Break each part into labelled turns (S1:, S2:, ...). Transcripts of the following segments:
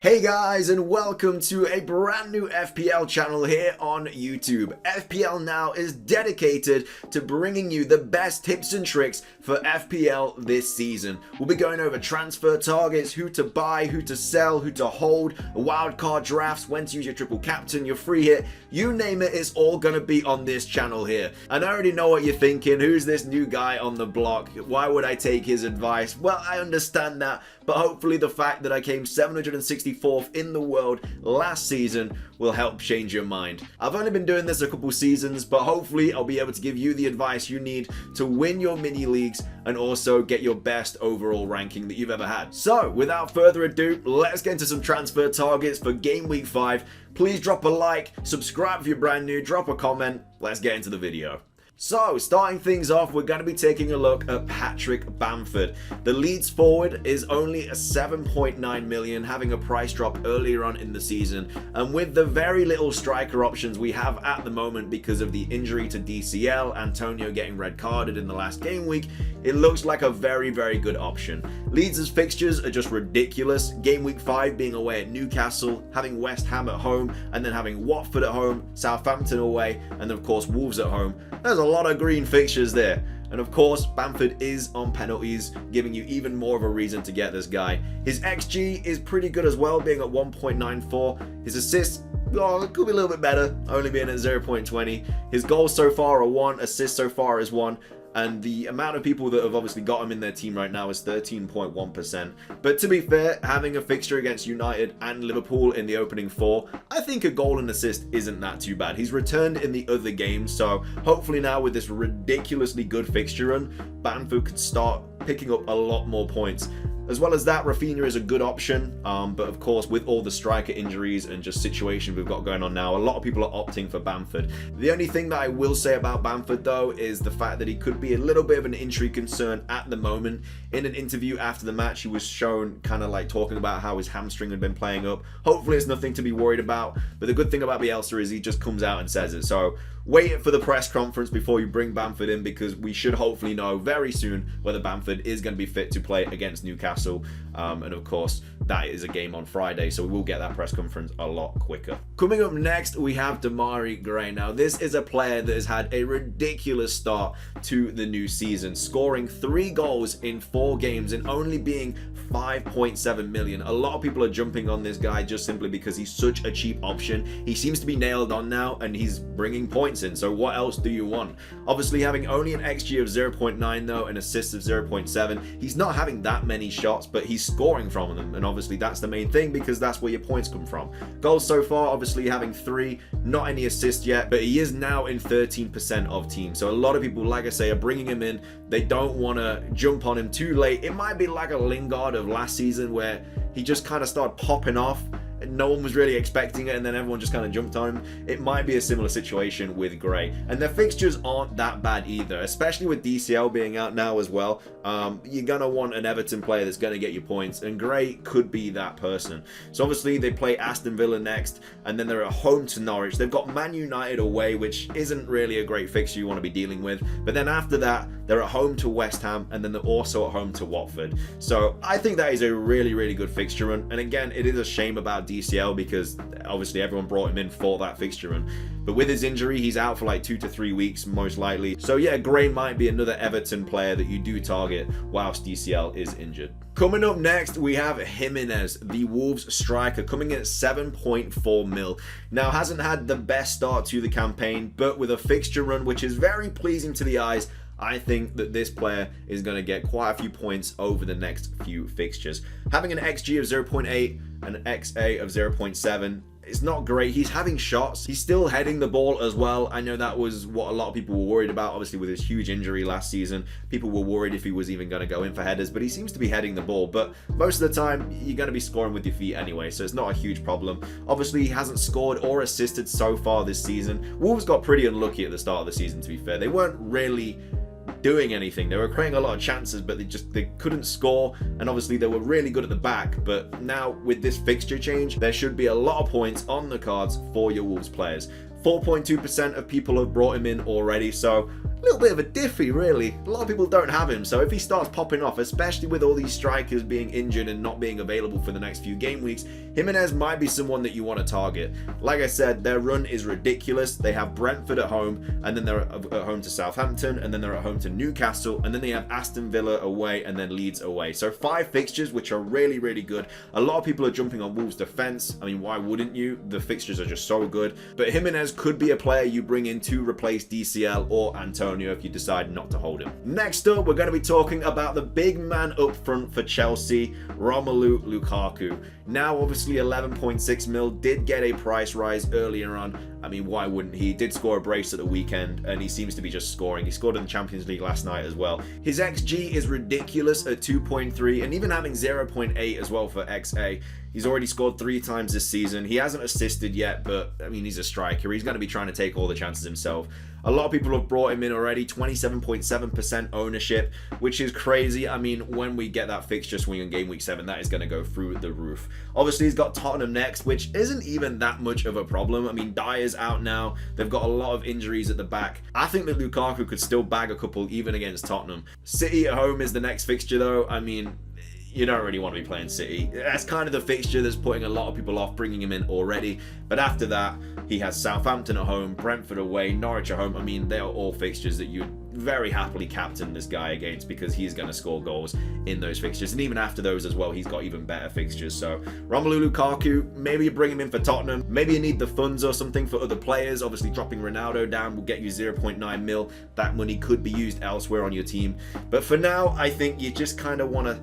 S1: Hey guys, and welcome to a brand new FPL channel here on YouTube. FPL Now is dedicated to bringing you the best tips and tricks for FPL this season. We'll be going over transfer targets, who to buy, who to sell, who to hold, wildcard drafts, when to use your triple captain, your free hit, you name it, it's all going to be on this channel here. And I already know what you're thinking, who's this new guy on the block? Why would I take his advice? Well, I understand that, but hopefully the fact that I came 764th in the world last season will help change your mind. I've only been doing this a couple seasons, but hopefully I'll be able to give you the advice you need to win your mini leagues and also get your best overall ranking that you've ever had. So without further ado, let's get into some transfer targets for game week 5. Please drop a like, subscribe if you're brand new, drop a comment. Let's get into the video. So, starting things off, we're going to be taking a look at Patrick Bamford. The Leeds forward is only a 7.9 million, having a price drop earlier on in the season. And with the very little striker options we have at the moment because of the injury to DCL, Antonio getting red carded in the last game week, it looks like a very, very good option. Leeds' fixtures are just ridiculous. Game week 5 being away at Newcastle, having West Ham at home, and then having Watford at home, Southampton away, and of course Wolves at home. There's a lot of green fixtures there. And of course, Bamford is on penalties, giving you even more of a reason to get this guy. His XG is pretty good as well, being at 1.94. His assists, oh, it could be a little bit better, only being at 0.20. His goals so far are 1, assists so far is 1. And the amount of people that have obviously got him in their team right now is 13.1%. But to be fair, having a fixture against United and Liverpool in the opening 4, I think a goal and assist isn't that too bad. He's returned in the other games, so hopefully now with this ridiculously good fixture run, Bamford could start picking up a lot more points. As well as that, Rafinha is a good option, but of course with all the striker injuries and just situation we've got going on now, a lot of people are opting for Bamford. The only thing that I will say about Bamford though is the fact that he could be a little bit of an injury concern at the moment. In an interview after the match, he was shown kind of like talking about how his hamstring had been playing up. Hopefully it's nothing to be worried about, but the good thing about Bielsa is he just comes out and says it. So wait for the press conference before you bring Bamford in, because we should hopefully know very soon whether Bamford is going to be fit to play against Newcastle. And of course, that is a game on Friday, so we will get that press conference a lot quicker. Coming up next, we have Demarai Gray. Now, this is a player that has had a ridiculous start to the new season, scoring 3 goals in 4 games and only being 5.7 million. A lot of people are jumping on this guy just simply because he's such a cheap option. He seems to be nailed on now, and he's bringing points in, so what else do you want? Obviously, having only an XG of 0.9 though, and assists of 0.7, he's not having that many shots, but he's scoring from them, and obviously that's the main thing because that's where your points come from. Goals so far, obviously having 3, not any assists yet, but he is now in 13% of teams. So a lot of people, like I say, are bringing him in. They don't want to jump on him too late. It might be like a Lingard of last season where he just kind of started popping off and no one was really expecting it, and then everyone just kind of jumped on him. It might be a similar situation with Gray. And their fixtures aren't that bad either, especially with DCL being out now as well. You're going to want an Everton player that's going to get you points, and Gray could be that person. So obviously they play Aston Villa next, and then they're at home to Norwich. They've got Man United away, which isn't really a great fixture you want to be dealing with. But then after that, they're at home to West Ham, and then they're also at home to Watford. So I think that is a really, really good fixture run. And again, it is a shame about DCL because obviously everyone brought him in for that fixture run. But with his injury, he's out for like 2 to 3 weeks most likely. So yeah, Gray might be another Everton player that you do target whilst DCL is injured. Coming up next, we have JIMENEZ, the Wolves striker, coming in at 7.4 mil. Now, hasn't had the best start to the campaign, but with a fixture run which is very pleasing to the eyes, I think that this player is going to get quite a few points over the next few fixtures. Having an XG of 0.8 and an XA of 0.7, it's not great. He's having shots. He's still heading the ball as well. I know that was what a lot of people were worried about. Obviously, with his huge injury last season, people were worried if he was even going to go in for headers, but he seems to be heading the ball. But most of the time, you're going to be scoring with your feet anyway, so it's not a huge problem. Obviously, he hasn't scored or assisted so far this season. Wolves got pretty unlucky at the start of the season, to be fair. They weren't really doing anything. They were creating a lot of chances, but they couldn't score, and obviously they were really good at the back. But now with this fixture change, there should be a lot of points on the cards for your Wolves players. 4.2% of people have brought him in already, so a little bit of a diffie, really. A lot of people don't have him, so if he starts popping off, especially with all these strikers being injured and not being available for the next few game weeks, Jimenez might be someone that you want to target. Like I said, their run is ridiculous. They have Brentford at home, and then they're at home to Southampton, and then they're at home to Newcastle, and then they have Aston Villa away, and then Leeds away. So 5 fixtures, which are really, really good. A lot of people are jumping on Wolves' defense. I mean, why wouldn't you? The fixtures are just so good. But Jimenez could be a player you bring in to replace DCL or Antonio if you decide not to hold him. Next up, we're going to be talking about the big man up front for Chelsea, Romelu Lukaku. Now, obviously, 11.6 mil, did get a price rise earlier on. I mean, why wouldn't he? Did score a brace at the weekend, and he seems to be just scoring. He scored in the Champions League last night as well. His XG is ridiculous at 2.3, and even having 0.8 as well for XA. He's already scored 3 times this season. He hasn't assisted yet, but I mean, he's a striker. He's going to be trying to take all the chances himself. A lot of people have brought him in already, 27.7% ownership, which is crazy. I mean, when we get that fixture swing in Game Week 7, that is going to go through the roof. Obviously, he's got Tottenham next, which isn't even that much of a problem. I mean, Dyer's out now. They've got a lot of injuries at the back. I think that Lukaku could still bag a couple even against Tottenham. City at home is the next fixture, though. I mean, you don't really want to be playing City. That's kind of the fixture that's putting a lot of people off bringing him in already. But after that, he has Southampton at home, Brentford away, Norwich at home. I mean, they are all fixtures that you'd very happily captain this guy against because he's going to score goals in those fixtures. And even after those as well, he's got even better fixtures. So Romelu Lukaku, maybe you bring him in for Tottenham. Maybe you need the funds or something for other players. Obviously, dropping Ronaldo down will get you 0.9 mil. That money could be used elsewhere on your team. But for now, I think you just kind of want to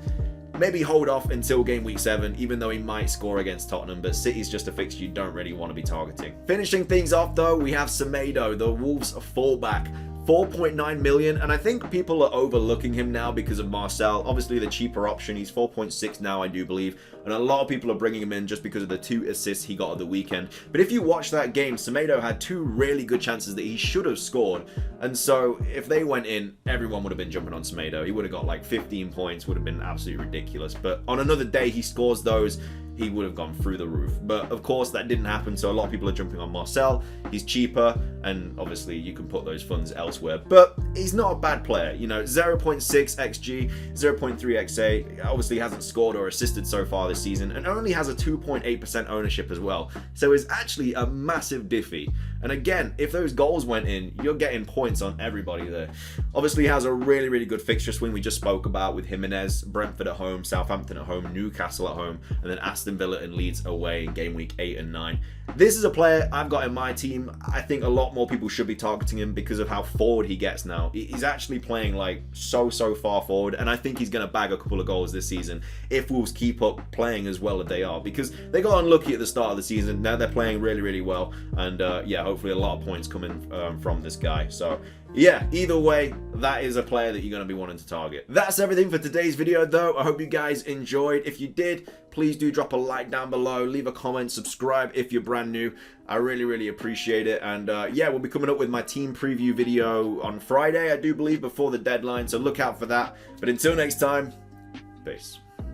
S1: maybe hold off until Game Week 7, even though he might score against Tottenham, but City's just a fixture you don't really want to be targeting. Finishing things off though, we have SEMEDO, the Wolves fullback. 4.9 million, and I think people are overlooking him now because of Marcel. Obviously the cheaper option, he's 4.6 now, I do believe, and a lot of people are bringing him in just because of the 2 assists he got at the weekend. But if you watch that game, SEMEDO had 2 really good chances that he should have scored, and so if they went in, everyone would have been jumping on SEMEDO. He would have got like 15 points, would have been absolutely ridiculous. But on another day, he scores those, he would have gone through the roof. But of course that didn't happen, so a lot of people are jumping on Marcel. He's cheaper, and obviously you can put those funds elsewhere. But he's not a bad player, you know, 0.6 XG, 0.3 XA. Obviously hasn't scored or assisted so far this season, and only has a 2.8% ownership as well. So it's actually a massive diffie. And again, if those goals went in, you're getting points on everybody there. Obviously he has a really, really good fixture swing we just spoke about with Jimenez, Brentford at home, Southampton at home, Newcastle at home, and then Aston Villa and Leeds away in Game Week 8 and 9. This is a player I've got in my team. I think a lot more people should be targeting him because of how forward he gets now. He's actually playing like so far forward, and I think he's going to bag a couple of goals this season if Wolves keep up playing as well as they are, because they got unlucky at the start of the season. Now they're playing really, really well, and yeah, hopefully a lot of points coming from this guy. So yeah, either way, that is a player that you're going to be wanting to target. That's everything for today's video though. I hope you guys enjoyed. If you did, please do drop a like down below, leave a comment, subscribe if you're brand new. I really, really appreciate it. And yeah, we'll be coming up with my team preview video on Friday, I do believe, before the deadline. So look out for that. But until next time, peace.